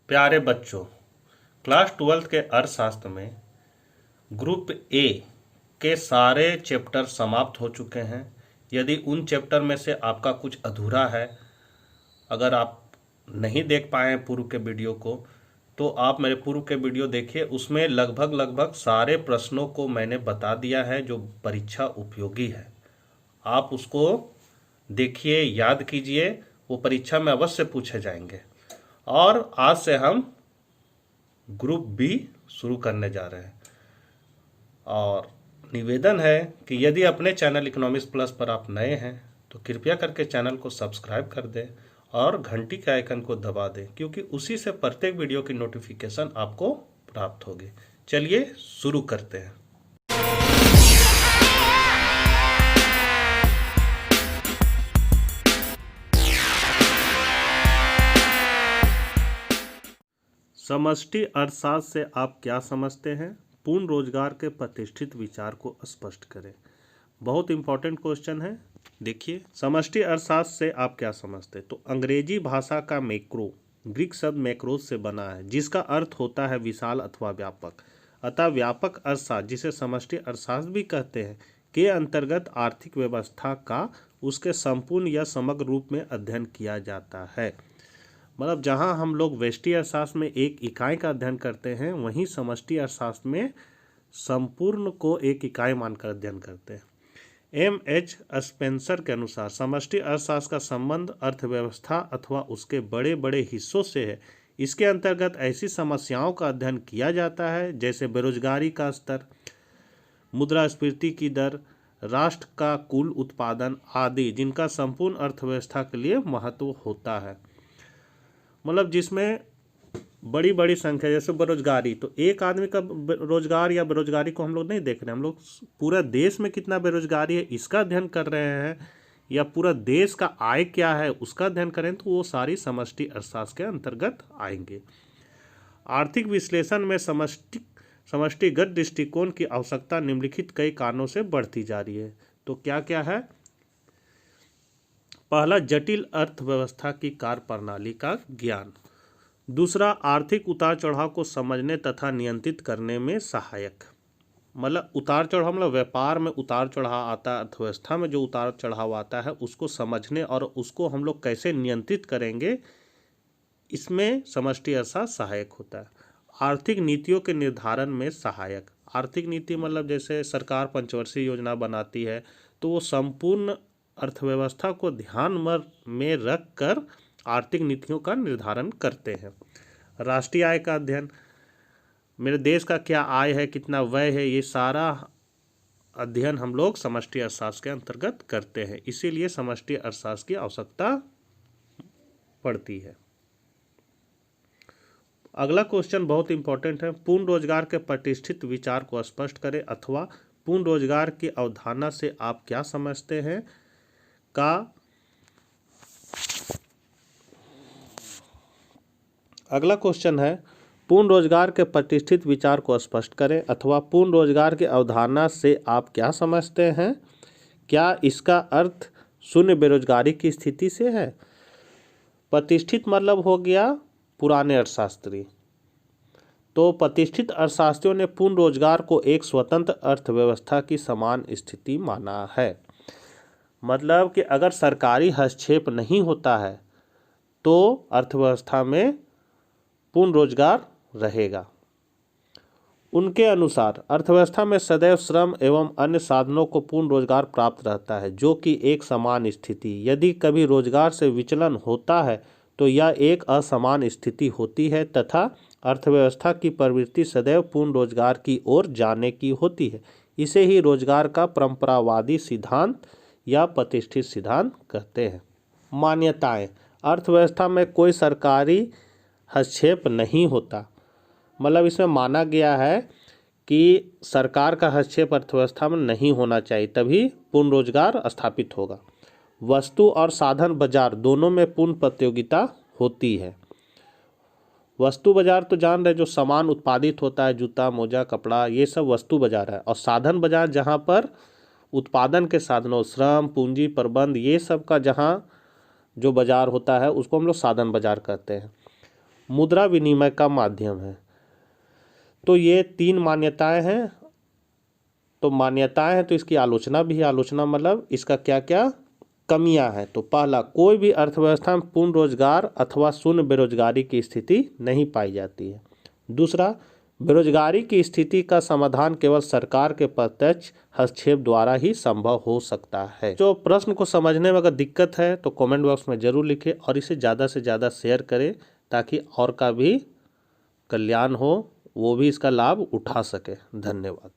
प्यारे बच्चों, क्लास 12 के अर्थशास्त्र में ग्रुप ए के सारे चैप्टर समाप्त हो चुके हैं। यदि उन चैप्टर में से आपका कुछ अधूरा है, अगर आप नहीं देख पाए हैं पूर्व के वीडियो को, तो आप मेरे पूर्व के वीडियो देखिए। उसमें लगभग सारे प्रश्नों को मैंने बता दिया है जो परीक्षा उपयोगी है। आप उसको देखिए, याद कीजिए, वो परीक्षा में अवश्य पूछे जाएंगे। और आज से हम ग्रुप बी शुरू करने जा रहे हैं। और निवेदन है कि यदि अपने चैनल इकोनॉमिक्स प्लस पर आप नए हैं तो कृपया करके चैनल को सब्सक्राइब कर दें और घंटी के आइकन को दबा दें, क्योंकि उसी से प्रत्येक वीडियो की नोटिफिकेशन आपको प्राप्त होगी। चलिए शुरू करते हैं। समष्टि अर्थशास्त्र से आप क्या समझते हैं? पूर्ण रोजगार के प्रतिष्ठित विचार को स्पष्ट करें। बहुत इंपॉर्टेंट क्वेश्चन है। देखिए, समष्टि अर्थशास्त्र से आप क्या समझते हैं? तो अंग्रेजी भाषा का मैक्रो ग्रीक शब्द मैक्रोस से बना है, जिसका अर्थ होता है विशाल अथवा व्यापक। अतः व्यापक अर्थशास्त्र, जिसे समष्टि अर्थशास्त्र भी कहते हैं, के अंतर्गत आर्थिक व्यवस्था का उसके संपूर्ण या समग्र रूप में अध्ययन किया जाता है। मतलब जहाँ हम लोग व्यष्टि अर्थशास्त्र में एक इकाई का अध्ययन करते हैं, वहीं समष्टि अर्थशास्त्र में संपूर्ण को एक इकाई मानकर अध्ययन करते हैं। एम.एच. स्पेंसर के अनुसार समष्टि अर्थशास्त्र का संबंध अर्थव्यवस्था अथवा उसके बड़े बड़े हिस्सों से है। इसके अंतर्गत ऐसी समस्याओं का अध्ययन किया जाता है जैसे बेरोजगारी का स्तर, मुद्रास्फीति की दर, राष्ट्र का कुल उत्पादन आदि, जिनका संपूर्ण अर्थव्यवस्था के लिए महत्व होता है। मतलब जिसमें बड़ी बड़ी संख्या, जैसे बेरोजगारी, तो एक आदमी का रोजगार या बेरोजगारी को हम लोग नहीं देख रहे हैं, हम लोग पूरा देश में कितना बेरोजगारी है इसका अध्ययन कर रहे हैं, या पूरा देश का आय क्या है उसका अध्ययन करें, तो वो सारी समष्टि अर्थशास्त्र के अंतर्गत आएंगे। आर्थिक विश्लेषण में समष्टिगत दृष्टिकोण की आवश्यकता निम्नलिखित कई कारणों से बढ़ती जा रही है। तो क्या क्या है? पहला, जटिल अर्थव्यवस्था की कार्यप्रणाली का ज्ञान। दूसरा, आर्थिक उतार चढ़ाव को समझने तथा नियंत्रित करने में सहायक। मतलब उतार चढ़ाव, मतलब व्यापार में उतार चढ़ाव आता है, अर्थव्यवस्था में जो उतार चढ़ाव आता है उसको समझने और उसको हम लोग कैसे नियंत्रित करेंगे, इसमें समष्टि अर्थशास्त्र सहायक होता है। आर्थिक नीतियों के निर्धारण में सहायक। आर्थिक नीति मतलब जैसे सरकार पंचवर्षीय योजना बनाती है, तो वो संपूर्ण अर्थव्यवस्था को ध्यान में रख कर आर्थिक नीतियों का निर्धारण करते हैं। राष्ट्रीय आय का अध्ययन, मेरे देश का क्या आय है, कितना व्यय है, ये सारा अध्ययन हम लोग समष्टि अर्थशास्त्र के अंतर्गत करते हैं। इसीलिए समष्टि अर्थशास्त्र की आवश्यकता पड़ती है। अगला क्वेश्चन बहुत इंपॉर्टेंट है। पूर्ण रोजगार के प्रतिष्ठित विचार को स्पष्ट करें, अथवा पूर्ण रोजगार की अवधारणा से आप क्या समझते हैं का अगला क्वेश्चन है, पूर्ण रोजगार के प्रतिष्ठित विचार को स्पष्ट करें, अथवा पूर्ण रोजगार की अवधारणा से आप क्या समझते हैं? क्या इसका अर्थ शून्य बेरोजगारी की स्थिति से है? प्रतिष्ठित मतलब हो गया पुराने अर्थशास्त्री। तो प्रतिष्ठित अर्थशास्त्रियों ने पूर्ण रोजगार को एक स्वतंत्र अर्थव्यवस्था की समान स्थिति माना है। मतलब कि अगर सरकारी हस्तक्षेप नहीं होता है तो अर्थव्यवस्था में पूर्ण रोजगार रहेगा। उनके अनुसार अर्थव्यवस्था में सदैव श्रम एवं अन्य साधनों को पूर्ण रोजगार प्राप्त रहता है, जो कि एक समान स्थिति। यदि कभी रोजगार से विचलन होता है तो यह एक असमान स्थिति होती है तथा अर्थव्यवस्था की प्रवृत्ति सदैव पूर्ण रोजगार की ओर जाने की होती है। इसे ही रोजगार का परंपरावादी सिद्धांत या प्रतिष्ठित सिद्धांत कहते हैं। मान्यताएं, अर्थव्यवस्था में कोई सरकारी हस्तक्षेप नहीं होता। मतलब इसमें माना गया है कि सरकार का हस्तक्षेप अर्थव्यवस्था में नहीं होना चाहिए, तभी पूर्ण रोजगार स्थापित होगा। वस्तु और साधन बाजार दोनों में पूर्ण प्रतियोगिता होती है। वस्तु बाजार तो जान रहे, जो सामान उत्पादित होता है, जूता, मोजा, कपड़ा, ये सब वस्तु बाजार है। और साधन बाजार जहाँ पर उत्पादन के साधनों, श्रम, पूंजी, प्रबंध, ये सब का जहाँ जो बाजार होता है उसको हम लोग साधन बाजार कहते हैं। मुद्रा विनिमय का माध्यम है। तो ये 3 मान्यताएं हैं। तो मान्यताएं हैं तो इसकी आलोचना भी है। आलोचना मतलब इसका क्या क्या कमियां हैं। तो पहला, कोई भी अर्थव्यवस्था में पूर्ण रोजगार अथवा शून्य बेरोजगारी की स्थिति नहीं पाई जाती है। दूसरा, बेरोजगारी की स्थिति का समाधान केवल सरकार के प्रत्यक्ष हस्तक्षेप द्वारा ही संभव हो सकता है। जो प्रश्न को समझने में अगर दिक्कत है तो कमेंट बॉक्स में जरूर लिखें और इसे ज़्यादा से ज़्यादा शेयर करें ताकि और का भी कल्याण हो, वो भी इसका लाभ उठा सके। धन्यवाद।